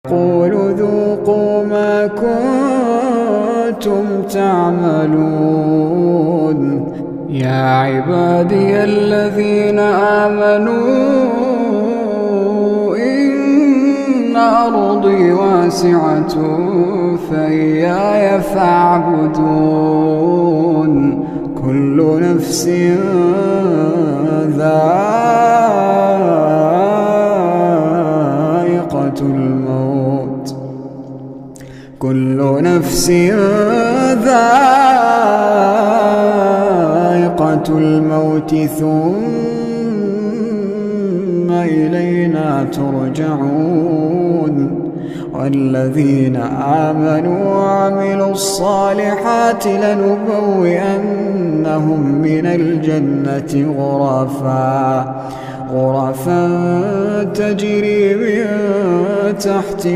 قولوا ذوقوا ما كنتم تعملون. يا عبادي الذين آمنوا إن أرضي واسعة فإياي فاعبدون. كل نفس ذائقة الموت، كل نفس ذائقة الموت ثم إلينا ترجعون. والذين آمنوا وعملوا الصالحات لنبوئنهم من الجنة غرفا تجري من تحتها